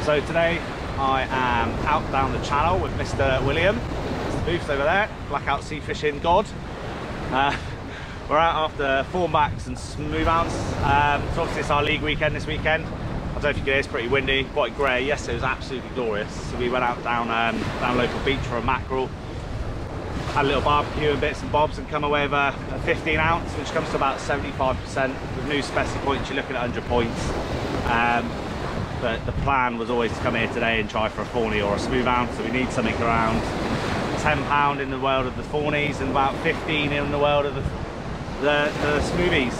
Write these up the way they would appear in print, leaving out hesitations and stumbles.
So today I am out down the channel with Mr. William. Mr. Booth's over there, blackout sea fishing god. We're out after Thornbacks and Smoothhounds. So obviously it's our league weekend this weekend. I don't know if you can hear, it's pretty windy, quite grey. Yesterday was absolutely glorious. So we went out down local beach for a mackerel. Had a little barbecue and bits and bobs and come away with a 15 ounce, which comes to about 75%. With new speci points, you're looking at 100 points. But the plan was always to come here today and try for a fawny or a smoothhound. So we need something around £10 in the world of the fawnies and about 15 in the world of the smoothies.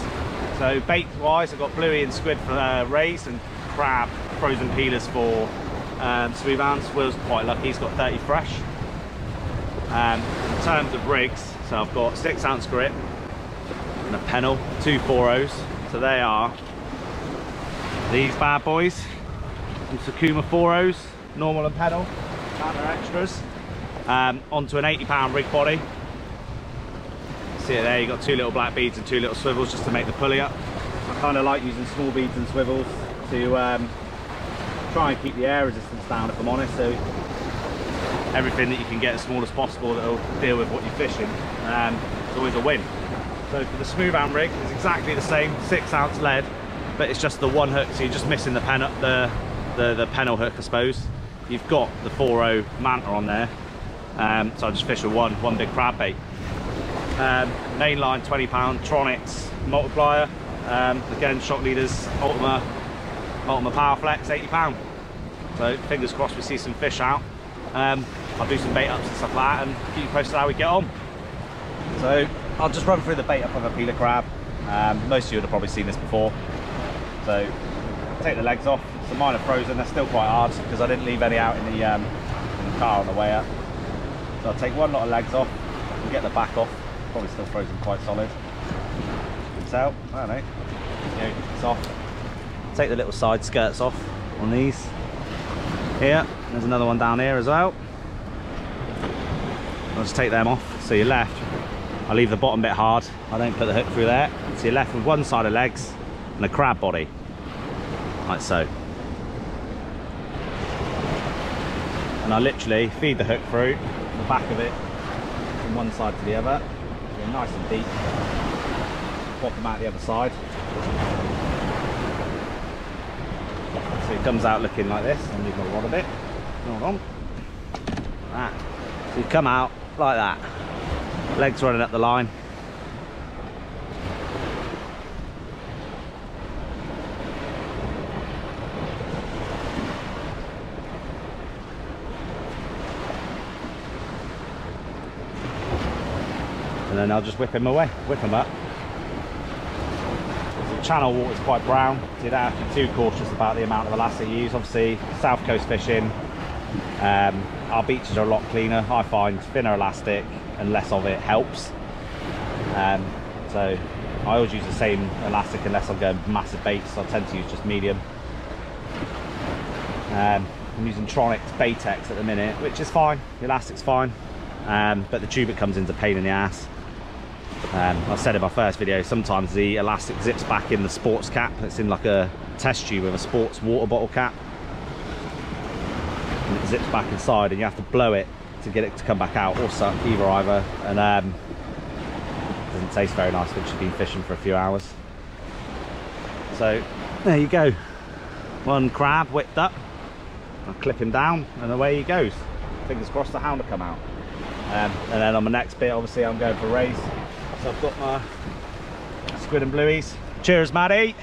So bait wise, I've got bluey and squid for raised and crab frozen peelers for smoothhounds. Will's quite lucky, he's got 30 fresh. In terms of rigs, so I've got 6 ounce grip and a pennel, 2 4.0s. So they are these bad boys, some Sakuma 4.0s, normal and pennel, counter extras, onto an 80-pound rig body. See it there, you've got 2 little black beads and 2 little swivels just to make the pulley up. I kind of like using small beads and swivels to try and keep the air resistance down, if I'm honest. So everything that you can get as small as possible that will deal with what you're fishing is always a win. So for the smoothhound rig, it's exactly the same, 6 ounce lead, but it's just the one hook, so you're just missing the pennel hook, I suppose. You've got the 4.0 manta on there, so I just fish with one big crab bait. Mainline £20 Tronics multiplier, again shock leaders, Ultima Power Flex, £80. So fingers crossed we see some fish out. I'll do some bait ups and stuff like that and keep you posted how we get on. So I'll just run through the bait up of a peeler crab. Most of you would have probably seen this before. So take the legs off. So mine are frozen, they're still quite hard because I didn't leave any out in the car on the way up. So I'll take one lot of legs off and get the back off. Probably still frozen quite solid. It's out, I don't know. It's off. Take the little side skirts off on these. Here, there's another one down here as well. I'll just take them off. So you're left, I'll leave the bottom bit hard. I don't put the hook through there. So you're left with one side of legs and a crab body, like so. And I literally feed the hook through the back of it from one side to the other. So nice and deep. Pop them out the other side. So it comes out looking like this, and you've got a rod of it. Hold on. That. So you come out like that. Legs running up the line. And then I'll just whip him away, whip him up. The channel water is quite brown, so you don't have to be too cautious about the amount of elastic you use. Obviously, south coast fishing, our beaches are a lot cleaner. I find thinner elastic and less of it helps. So I always use the same elastic unless I'm going massive baits. So I tend to use just medium. I'm using Tronics Baytex at the minute, which is fine. The elastic's fine, but the tube it comes into a pain in the ass. I said in my first video, sometimes the elastic zips back in the sports cap. It's in like a test tube with a sports water bottle cap, and it zips back inside and you have to blow it to get it to come back out, or suck, either, and it doesn't taste very nice once you've been fishing for a few hours. So there you go, one crab whipped up. I'll clip him down and away he goes. Fingers crossed the hound will come out. And then on the next bit, obviously I'm going for raise. So I've got my squid and blueies. Cheers, Maddie.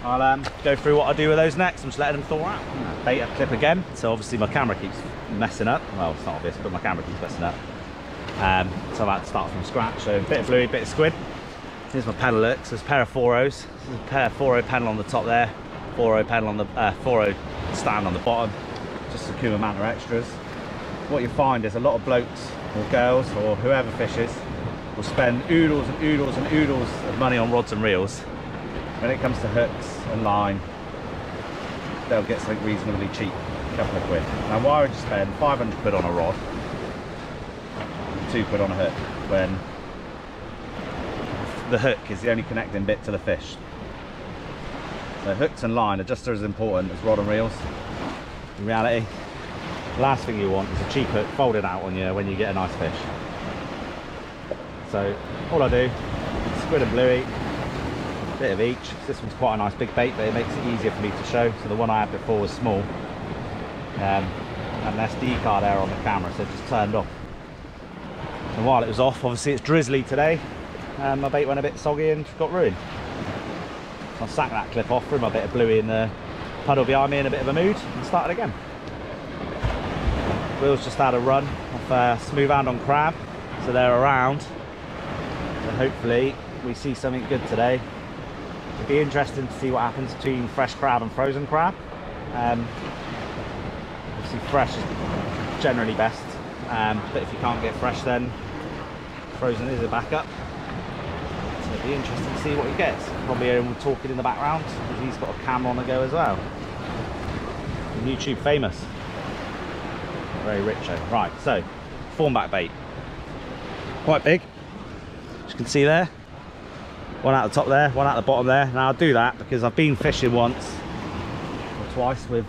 I'll go through what I do with those next. I'm just letting them thaw out. Bait up clip again. So obviously my camera keeps messing up. Well, it's not obvious, but my camera keeps messing up. So I've had to start from scratch. So a bit of bluey, bit of squid. Here's my pedal hook. So there's a pair of 4.0s. There's a pair of 4.0 pedal on the top there. 4.0 pedal on the 4.0 stand on the bottom. Just Sakuma Manta extras. What you find is a lot of blokes or girls or whoever fishes will spend oodles and oodles and oodles of money on rods and reels. When it comes to hooks and line, they'll get something reasonably cheap, a couple of quid. Now why would you spend 500 quid on a rod and 2 quid on a hook when the hook is the only connecting bit to the fish? So hooks and line are just as important as rod and reels. in reality, the last thing you want is a cheap hook folded out on you when you get a nice fish. So all I do, squid and bluey, bit of each. This one's quite a nice big bait, but it makes it easier for me to show. So the one I had before was small. Had an SD card there on the camera, so it just turned off. And while it was off, obviously it's drizzly today, my bait went a bit soggy and got ruined. So I sacked that clip off, threw my bit of bluey in the puddle behind me in a bit of a mood, and started again. Will's just had a run off Smoothhound on crab, so they're around. So hopefully we see something good today. It'd be interesting to see what happens between fresh crab and frozen crab. Obviously fresh is generally best, but if you can't get fresh, then frozen is a backup. So it'd be interesting to see what he gets. Probably hear him talking in the background because he's got a camera on the go as well. YouTube famous, very rich. Right, so Thornback bait, quite big, as you can see there. One out the top there, one out the bottom there. Now I'll do that because I've been fishing once or twice with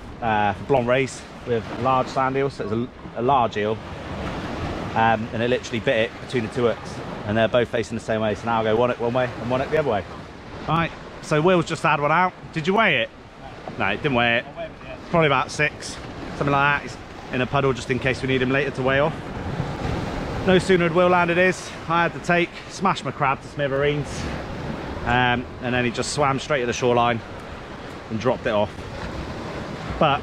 blonde rays with large sand eels. So it's a large eel, and it literally bit it between the two hooks, and they're both facing the same way. So now I'll go one hook one way and one hook the other way. Right, so Will's just had one out. Did you weigh it? No, it didn't weigh it. Probably about 6, something like that. He's in a puddle just in case we need him later to weigh off. No sooner had Will landed his, I had to smash my crab to smithereens. And then he just swam straight to the shoreline and dropped it off. But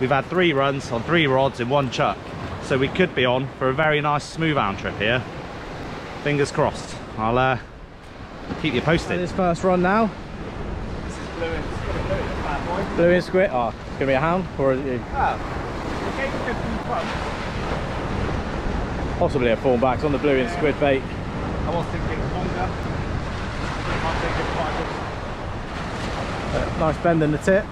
we've had 3 runs on 3 rods in 1 chuck, so we could be on for a very nice Smoothhound trip here. Fingers crossed. I'll keep you posted. This first run now. This is bad boy. Blue and squid. Oh, it's gonna be a hound, or is it? Possibly a Thornback on the blue and squid bait. I was thinking longer. Nice bend in the tip.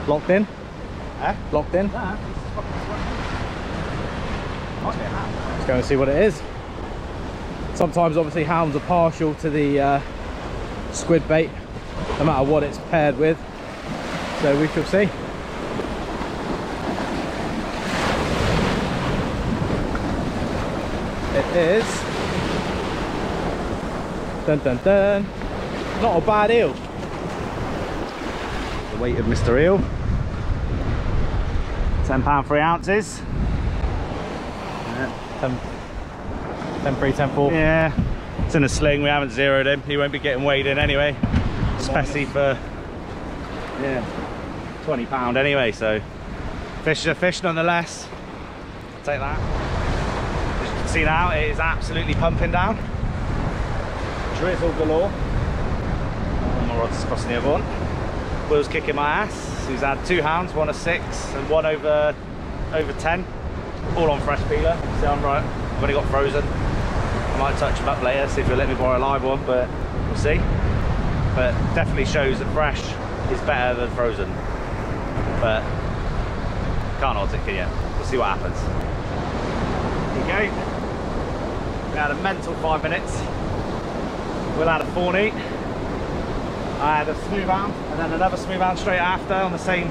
Locked in? Eh? Locked in? Nah, Let's go and see what it is. Sometimes obviously hounds are partial to the squid bait, no matter what it's paired with. So we shall see. It is, dun dun dun, not a bad eel. the weight of Mr. Eel. £10 3 ounces. 10 3, 10 4. Yeah, it's in a sling. We haven't zeroed him. He won't be getting weighed in anyway, especially for £20 anyway. So fish is a fish nonetheless. Take that. As you can see now, it is absolutely pumping down. Drizzle galore. One more rod's crossing the other one. Will's kicking my ass. He's had 2 hounds, one a 6 and one over 10, all on fresh peeler. See, I'm right. I've only got frozen. I might touch him up later, see if he'll let me borrow a live one, but we'll see. But definitely shows that fresh is better than frozen. But can't hold it, can you? We'll see what happens. Here you go. We had a mental 5 minutes. Will had a fawny. I had a Smoothhound and then another Smoothhound straight after on the same.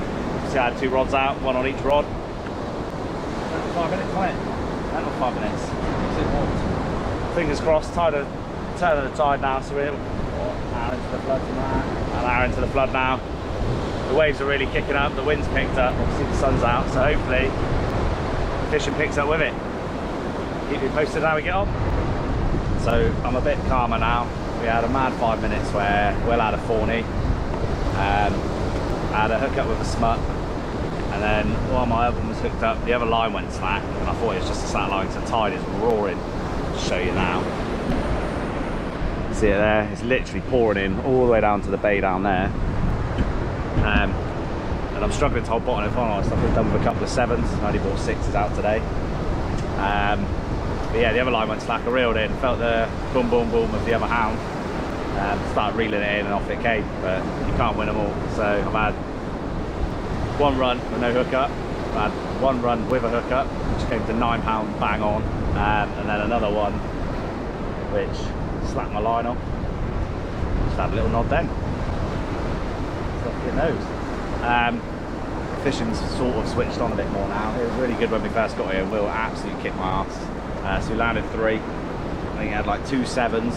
See, I had 2 rods out, 1 on each rod. 5 minutes, wasn't it? Not 5 minutes. Fingers crossed, turn of the tide now, so we're an hour into the flood now. An hour into the flood now. The waves are really kicking up, the wind's picked up, obviously the sun's out, so hopefully fishing picks up with it. Keep you posted how we get on. So I'm a bit calmer now. We had a mad 5 minutes where Will had a fawny. I had a hook up with a smut. And then while my other one was hooked up, the other line went slack, and I thought it was just a slack line, so the tide is roaring. I'll show you now. See it there? It's literally pouring in all the way down to the bay down there. And I'm struggling to hold bottom if I'm honest. I've been done with a couple of 7s. I only bought 6s out today. But yeah, the other line went slack. I reeled in, felt the boom, boom, boom of the other hound. Started reeling it in and off it came, but you can't win them all. So I've had 1 run with no hookup. I had 1 run with a hookup, which came to £9 bang on, and then another one which slapped my line off. Just had a little nod then. it knows. Fishing's sort of switched on a bit more now. It was really good when we first got here. Will absolutely kicked my ass. So we landed 3. I think he had like 2 7s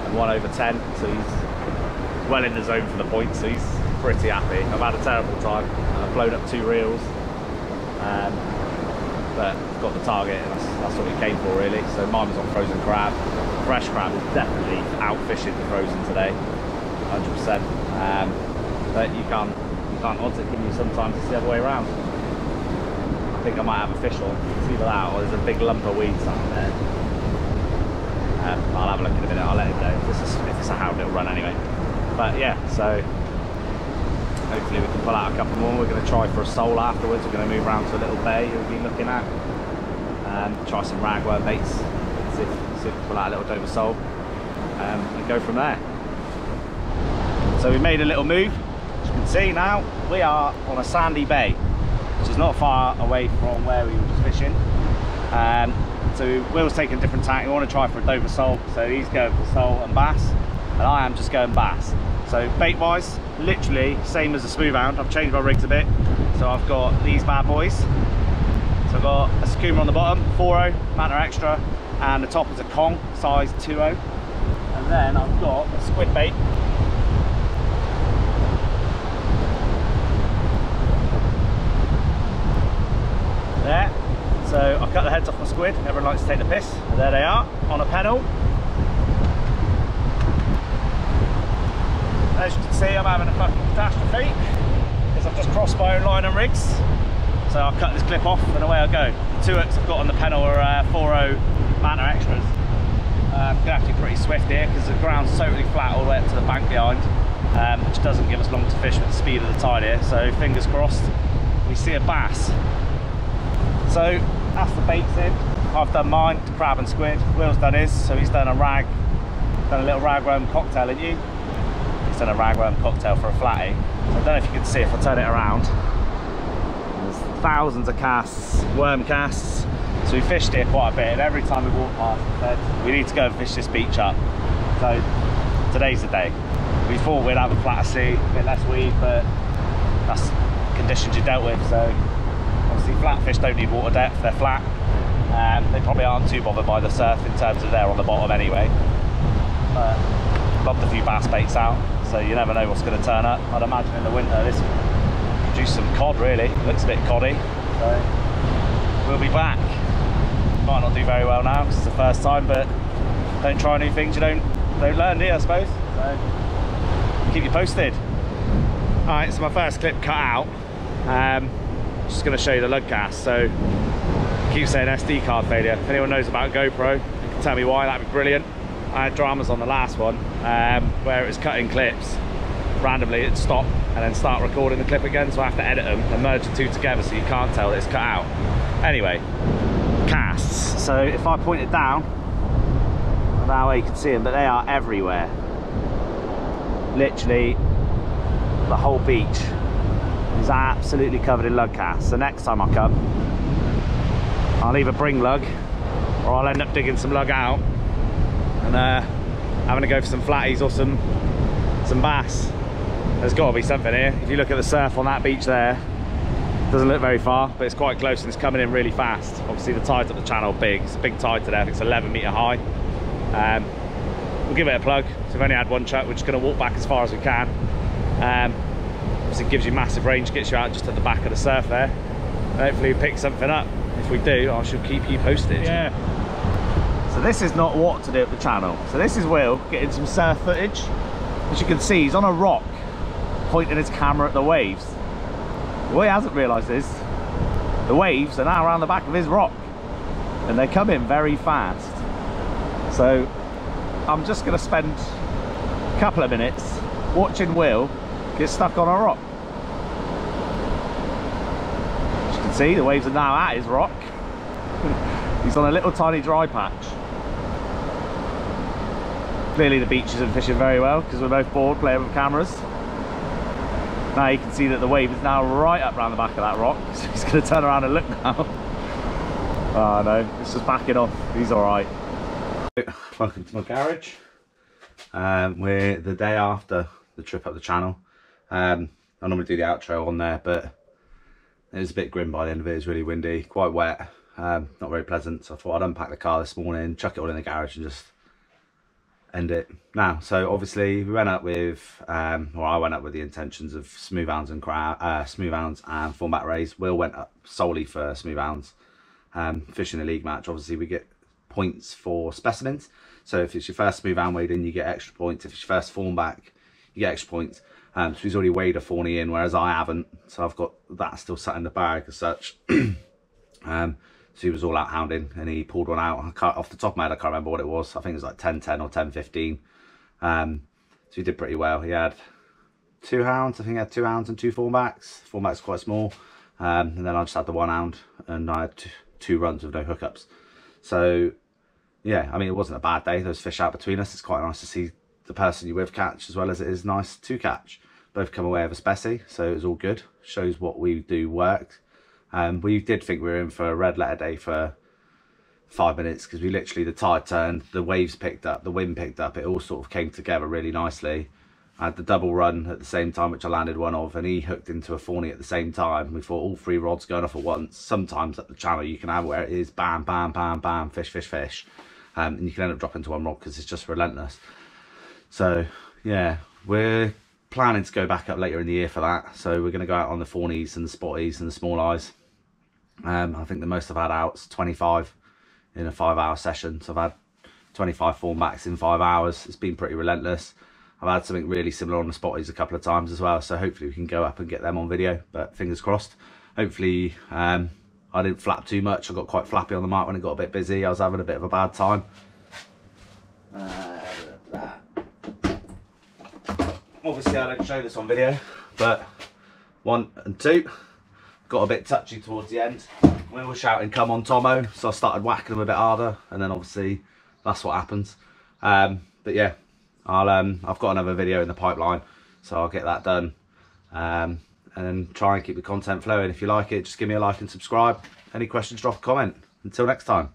and 1 over 10. So he's well in the zone for the points. So he's pretty happy. I've had a terrible time. I've blown up 2 reels, but got the target, and that's what we came for really. So mine was on frozen crab. Fresh crab is definitely out fishing the frozen today, 100%. But you can't odds it, can you? Sometimes it's the other way around. I think I might have a fish on. It's either that or there's a big lump of weed sat there. I'll have a look in a minute. I'll let it go. If it's a hound, it'll run anyway. But yeah, so hopefully we can pull out a couple more. We're going to try for a sole afterwards. We're going to move around to a little bay we've been looking at. Try some ragworm baits. See if we can pull out a little Dover sole. And go from there. So we made a little move. As you can see now, we are on a sandy bay, which is not far away from where we were just fishing. So Will's taking a different tack. We want to try for a Dover sole, so he's going for sole and bass, and I am just going bass. So bait wise, literally same as the Smoothhound. I've changed my rigs a bit. So I've got these bad boys. So I've got a skimmer on the bottom, 4.0 Manta Extra, and the top is a Kong size 2.0. And then I've got a squid bait. There. So I cut the heads off my squid. Everyone likes to take the piss. And there they are on a pedal. As you can see, I'm having a fucking catastrophe because I've just crossed my own line and rigs. So I'll cut this clip off and away I go. The 2 hooks I've got on the pedal are 4.0 Manta Extras. Gonna have to be pretty swift here because the ground's totally flat all the way up to the bank behind, which doesn't give us long to fish with the speed of the tide here. So fingers crossed we see a bass. So that's the baits in. I've done mine, crab and squid. Will's done his, so he's done a little ragworm cocktail, isn't you? He's done a ragworm cocktail for a flatty. So I don't know if you can see if I turn it around. There's thousands of casts, worm casts. So we fished here quite a bit, and every time we walk past, we said, we need to go and fish this beach up. So today's the day. We thought we'd have a flatter sea, a bit less weed, but that's conditions you dealt with. So obviously flatfish don't need water depth, they're flat. They probably aren't too bothered by the surf in terms of they're on the bottom anyway. But lobbed a few bass baits out, so you never know what's going to turn up. I'd imagine in the winter this will produce some cod really. Looks a bit coddy, so we'll be back. Might not do very well now because it's the first time, but don't try new things you don't learn, do you, I suppose? So keep you posted. Alright, so my first clip cut out. Just going to show you the lug cast. So I keep saying SD card failure. If anyone knows about GoPro, you can tell me why, that'd be brilliant. I had dramas on the last one where it was cutting clips. Randomly it'd stop and then start recording the clip again, so I have to edit them and merge the two together so you can't tell that it's cut out. Anyway, casts. So if I point it down, that way you can see them, but they are everywhere. Literally the whole beach is absolutely covered in lug casts. So next time I come, I'll either bring lug or I'll end up digging some lug out and having to go for some flatties or some bass. There's got to be something here. If you look at the surf on that beach there, it doesn't look very far, but it's quite close and it's coming in really fast. Obviously the tide's up the channel big. It's a big tide today. I think it's 11 metre high. We'll give it a plug. So we've only had one chuck. We're just going to walk back as far as we can. Obviously it gives you massive range, gets you out just at the back of the surf there. And hopefully we pick something up. If we do, I shall keep you posted. Yeah. So this is not what to do at the channel. So this is Will getting some surf footage. As you can see, he's on a rock pointing his camera at the waves. What he hasn't realised is the waves are now around the back of his rock and they come in very fast. So I'm just going to spend a couple of minutes watching Will get stuck on a rock. As you can see, the waves are now at his rock. He's on a little tiny dry patch. Clearly the beach isn't fishing very well because we're both bored playing with cameras. Now you can see that the wave is now right up around the back of that rock, so he's going to turn around and look now. Oh no, it's just backing off. He's alright. Welcome to my garage. We're the day after the trip up the channel. I normally do the outro on there, but it was a bit grim by the end of it. It was really windy, quite wet, not very pleasant. So I thought I'd unpack the car this morning, chuck it all in the garage and just end it now. So obviously we went up with, or I went up with the intentions of Smoothhounds and Smoothhounds and Thornback rays. Will went up solely for Smoothhounds. Fishing the league match, obviously we get points for specimens. So if it's your first Smoothhound weighed in, you get extra points. If it's your first Thornback, you get extra points. So he's already weighed a fawny in, whereas I haven't. So I've got that still sat in the bag as such. So he was all out hounding and he pulled one out. Off the top of my head, I can't remember what it was. I think it was like 10-10 or 10-15. So he did pretty well. He had 2 hounds. I think he had 2 hounds and 2 Thornbacks. Thornback's quite small. And then I just had the 1 hound and I had 2 runs with no hookups. So yeah, I mean, it wasn't a bad day. Those fish out between us. It's quite nice to see the person you're with catch as well as it is nice to catch. Both come away with a specie, so it was all good. Shows what we do works. We did think we were in for a red letter day for 5 minutes because we literally, the tide turned, the waves picked up, the wind picked up, it all sort of came together really nicely. I had the double run at the same time, which I landed one of, and he hooked into a fawny at the same time. We thought all 3 rods going off at once. Sometimes at the channel you can have where it is bam, bam, bam, bam, fish, fish, fish. And you can end up dropping to 1 rod because it's just relentless. So yeah, we're planning to go back up later in the year for that. So we're going to go out on the fawnies and the spotties and the small eyes. I think the most I've had out's 25 in a 5-hour session. So I've had 25 Thornbacks in 5 hours. It's been pretty relentless. I've had something really similar on the spotties a couple of times as well. So hopefully we can go up and get them on video, but fingers crossed. Hopefully I didn't flap too much. I got quite flappy on the mark when it got a bit busy. I was having a bit of a bad time. Obviously I don't show this on video, but 1 and 2 got a bit touchy towards the end. We were shouting come on Tomo, so I started whacking them a bit harder, and then obviously that's what happens. But yeah, I've got another video in the pipeline, so I'll get that done, and then try and keep the content flowing. If you like it, just give me a like and subscribe. Any questions, drop a comment. Until next time.